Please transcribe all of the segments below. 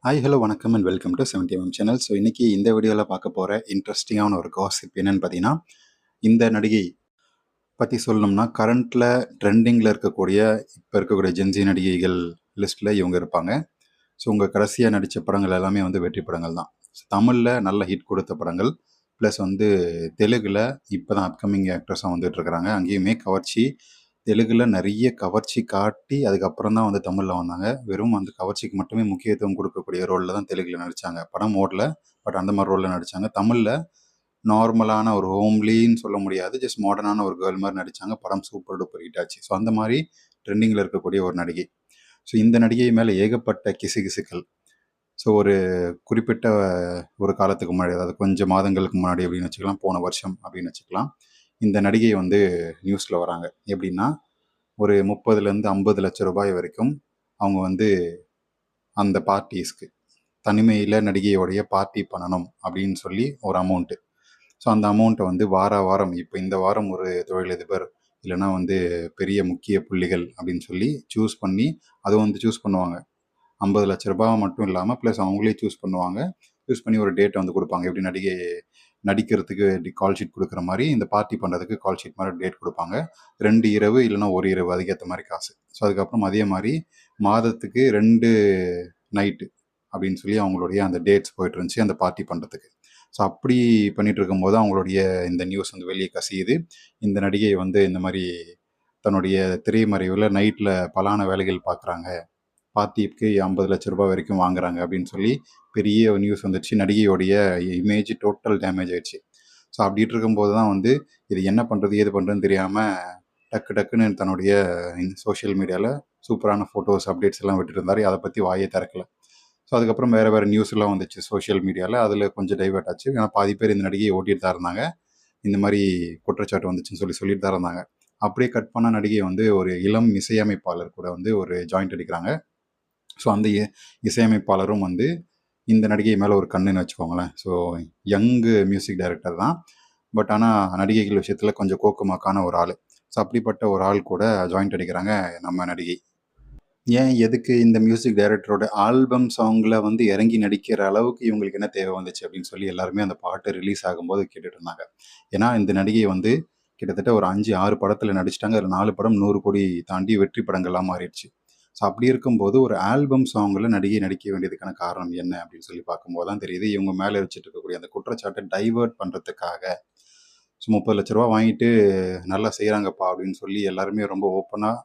Hi hello வணக்கம் and welcome to 70mm channel. So இன்றைக்கி இந்த வீடியோவில் பார்க்க போகிற இன்ட்ரெஸ்டிங்கான ஒரு காசிப் என்னென்னு பார்த்தீங்கன்னா, இந்த நடிகை பற்றி சொல்லணும்னா கரண்ட்டில் ட்ரெண்டிங்கில் இருக்கக்கூடிய இப்போ இருக்கக்கூடிய ஜென்சி நடிகைகள் லிஸ்ட்டில் இவங்க இருப்பாங்க. ஸோ உங்கள் கடைசியாக நடித்த படங்கள் எல்லாமே வந்து வெற்றி படங்கள் தான். தமிழில் நல்ல ஹிட் கொடுத்த படங்கள் ப்ளஸ் வந்து தெலுங்கில் இப்போ தான் அப்கமிங் ஆக்ட்ரஸாக வந்துட்டுருக்கிறாங்க. அங்கேயுமே கவர்ச்சி தெலுங்குல நிறைய கவர்ச்சி காட்டி அதுக்கப்புறம் தான் வந்து தமிழில் வந்தாங்க. வெறும் அந்த கவர்ச்சிக்கு மட்டுமே முக்கியத்துவம் கொடுக்கக்கூடிய ரோலில் தான் தெலுங்குல நடித்தாங்க. படம் ஓடல, பட் அந்த மாதிரி ரோலில் நடித்தாங்க. தமிழில் நார்மலான ஒரு ஹோம்லின்னு சொல்ல முடியாது, ஜஸ்ட் மாடர்னான ஒரு கேர்ள் மாதிரி நடித்தாங்க. படம் சூப்பர் டூப்பர் ஹிட் ஆச்சு. ஸோ அந்த மாதிரி ட்ரெண்டிங்கில் இருக்கக்கூடிய ஒரு நடிகை. ஸோ இந்த நடிகை மேலே ஏகப்பட்ட கிசுகிசுக்கள். ஸோ ஒரு குறிப்பிட்ட ஒரு காலத்துக்கு முன்னாடி, அதாவது கொஞ்சம் மாதங்களுக்கு முன்னாடி அப்படின்னு வச்சுக்கலாம், போன வருஷம் அப்படின்னு வச்சுக்கலாம், இந்த நடிகை வந்து நியூஸில் வராங்க. எப்படின்னா, ஒரு 30லேருந்து 50 லட்ச ரூபாய் வரைக்கும் அவங்க வந்து அந்த பார்ட்டிஸ்க்கு தனிமையில் நடிகையோடைய பார்ட்டி பண்ணணும் அப்படின்னு சொல்லி ஒரு அமௌண்ட்டு. ஸோ அந்த அமௌண்ட்டை வந்து வாரம் இப்போ இந்த வாரம் ஒரு தொழிலதிபர் இல்லைன்னா வந்து பெரிய முக்கிய புள்ளிகள் அப்படின்னு சொல்லி சூஸ் பண்ணி அதை வந்து சூஸ் பண்ணுவாங்க. 50 லட்ச ரூபாய் மட்டும் இல்லாமல் ப்ளஸ் அவங்களே சூஸ் பண்ணுவாங்க. சூஸ் பண்ணி ஒரு டேட்டை வந்து கொடுப்பாங்க. எப்படி நடிகை நடிக்கிறதுக்கு கால் ஷீட் கொடுக்குற மாதிரி இந்த பார்ட்டி பண்ணுறதுக்கு கால் ஷீட் மாதிரி டேட் கொடுப்பாங்க. 2 இரவு இல்லைன்னா ஒரு இரவு, அதுக்கேற்ற மாதிரி காசு. ஸோ அதுக்கப்புறம் அதே மாதிரி மாதத்துக்கு 2 நைட்டு அப்படின்னு சொல்லி அவங்களுடைய அந்த டேட்ஸ் போயிட்டு இருந்துச்சு அந்த பார்ட்டி பண்ணுறதுக்கு. ஸோ அப்படி பண்ணிட்டு இருக்கும்போது அவங்களுடைய இந்த நியூஸ் வந்து வெளியே கசியுது. இந்த நடிகை வந்து இந்த மாதிரி தன்னுடைய திரைமறைவில் நைட்டில் பலான வேலைகள் பார்க்குறாங்க, பார்ட்டிக்கு 50 லட்ச ரூபாய் வரைக்கும் வாங்குறாங்க அப்படின்னு சொல்லி பெரிய நியூஸ் வந்துடுச்சு. நடிகையோடைய இமேஜ் டோட்டல் டேமேஜ் ஆயிடுச்சு. ஸோ அப்படின்ட்டு இருக்கும்போது தான் வந்து இது என்ன பண்ணுறது ஏது பண்ணுறதுன்னு தெரியாமல் டக்குன்னு தன்னுடைய சோஷியல் மீடியாவில் சூப்பரான ஃபோட்டோஸ் அப்டேட்ஸ் எல்லாம் விட்டுட்டு இருந்தார். அதை பற்றி வாயே திறக்கல. ஸோ அதுக்கப்புறம் வேறு நியூஸ்லாம் வந்துச்சு சோஷியல் மீடியாவில். அதில் கொஞ்சம் டைவர்ட் ஆச்சு. ஏன்னா பாதி பேர் இந்த நடிகையை ஓட்டிட்டு தான் இருந்தாங்க. இந்த மாதிரி குற்றச்சாட்டு வந்துச்சுன்னு சொல்லிட்டு தான் இருந்தாங்க. அப்படியே கட் பண்ண நடிகை வந்து ஒரு இளம் இசையமைப்பாளர் கூட வந்து ஒரு ஜாயிண்ட் அடிக்கிறாங்க. ஸோ அந்த இசையமைப்பாளரும் வந்து இந்த நடிகை மேலே ஒரு கண்ணுன்னு வச்சுக்கோங்களேன். ஸோ யங்கு மியூசிக் டைரக்டர் தான், பட் ஆனால் நடிகைகள் விஷயத்தில் கொஞ்சம் கோக்குமாக்கான ஒரு ஆள். ஸோ அப்படிப்பட்ட ஒரு ஆள் கூட ஜாயிண்ட் அடிக்கிறாங்க நம்ம நடிகை. ஏன் எதுக்கு இந்த மியூசிக் டைரக்டரோட ஆல்பம் சாங்கில் வந்து இறங்கி நடிக்கிற அளவுக்கு இவங்களுக்கு என்ன தேவை வந்துச்சு அப்படின்னு சொல்லி எல்லாருமே அந்த பாட்டு ரிலீஸ் ஆகும்போது கேட்டுட்டு இருந்தாங்க. ஏன்னா இந்த நடிகை வந்து கிட்டத்தட்ட ஒரு 5-6 படத்தில் நடிச்சிட்டாங்க. அதில் 4 படம் 100 கோடி தாண்டி வெற்றி படங்கள்லாம் மாறிடுச்சு. ஸோ அப்படி இருக்கும்போது ஒரு ஆல்பம் சாங்கில் நடிகை நடிக்க வேண்டியதுக்கான காரணம் என்ன அப்படின்னு சொல்லி பார்க்கும்போது தான் தெரியுது, இவங்க மேலே வச்சுட்டு இருக்கக்கூடிய அந்த குற்றச்சாட்டை டைவர்ட் பண்ணுறதுக்காக. ஸோ 30 லட்ச ரூபா வாங்கிட்டு நல்லா செய்கிறாங்கப்பா அப்படின்னு சொல்லி எல்லாருமே ரொம்ப ஓப்பனாக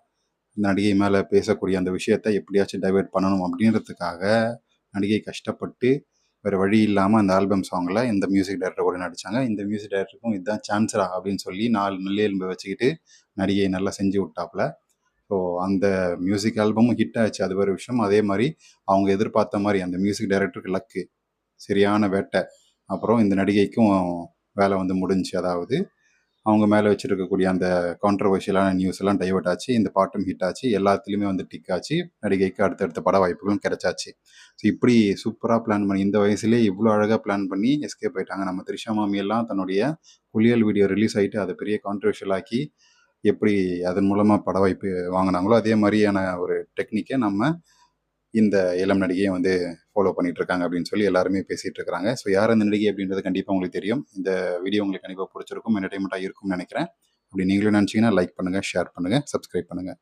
இந்த நடிகை மேலே பேசக்கூடிய அந்த விஷயத்தை எப்படியாச்சும் டைவர்ட் பண்ணணும் அப்படின்றதுக்காக நடிகை கஷ்டப்பட்டு வேறு வழி இல்லாமல் அந்த ஆல்பம் சாங்கில் இந்த மியூசிக் டைரக்டர் கூட நடித்தாங்க. இந்த மியூசிக் டைரக்டருக்கும் இதுதான் சான்ஸரா அப்படின்னு சொல்லி 4 நல்லெலும்பு வச்சுக்கிட்டு நடிகை நல்லா செஞ்சு விட்டாப்புல. ஸோ அந்த மியூசிக் ஆல்பமும் ஹிட் ஆச்சு, அது ஒரு விஷயம். அதே மாதிரி அவங்க எதிர்பார்த்த மாதிரி அந்த மியூசிக் டைரக்டருக்கு லக்கு, சரியான வேட்டை. அப்புறம் இந்த நடிகைக்கும் வேலை வந்து முடிஞ்சு, அதாவது அவங்க மேலே வச்சுருக்கக்கூடிய அந்த கான்ட்ரவர்ஷியலான நியூஸ் எல்லாம் டைவர்ட் ஆச்சு. இந்த பாட்டும் ஹிட் ஆச்சு. எல்லாத்துலேயுமே வந்து டிக் ஆச்சு. நடிகைக்கு அடுத்தடுத்த பட வாய்ப்புகளும் கிடைச்சாச்சு. ஸோ இப்படி சூப்பராக பிளான் பண்ணி இந்த வயசுலேயே இவ்வளோ அழகாக பிளான் பண்ணி எஸ்கேப் ஆயிட்டாங்க. நம்ம த்ரிஷா மாமி எல்லாம் தன்னுடைய குளியல் வீடியோ ரிலீஸ் ஆகிட்டு அதை பெரிய கான்ட்ரவர்ஷியல் ஆக்கி எப்படி அதன் மூலமாக பட வாய்ப்பு வாங்கினாங்களோ அதே மாதிரியான ஒரு டெக்னிக்கை நம்ம இந்த இளம் நடிகையை வந்து ஃபாலோ பண்ணிட்டு இருக்காங்க அப்படின்னு சொல்லி எல்லாருமே பேசிட்டு இருக்காங்க. ஸோ யார் அந்த நடிகை அப்படின்றது கண்டிப்பாக உங்களுக்கு தெரியும். இந்த வீடியோ உங்களுக்கு கண்டிப்பாக பிடிச்சிருக்கும், என்டர்டைன்மெண்ட்டாக இருக்கும்னு நினைக்கிறேன். அப்படி நீங்களும் நினச்சிங்கன்னா லைக் பண்ணுங்கள், ஷேர் பண்ணுங்கள், சப்ஸ்கிரைப் பண்ணுங்கள்.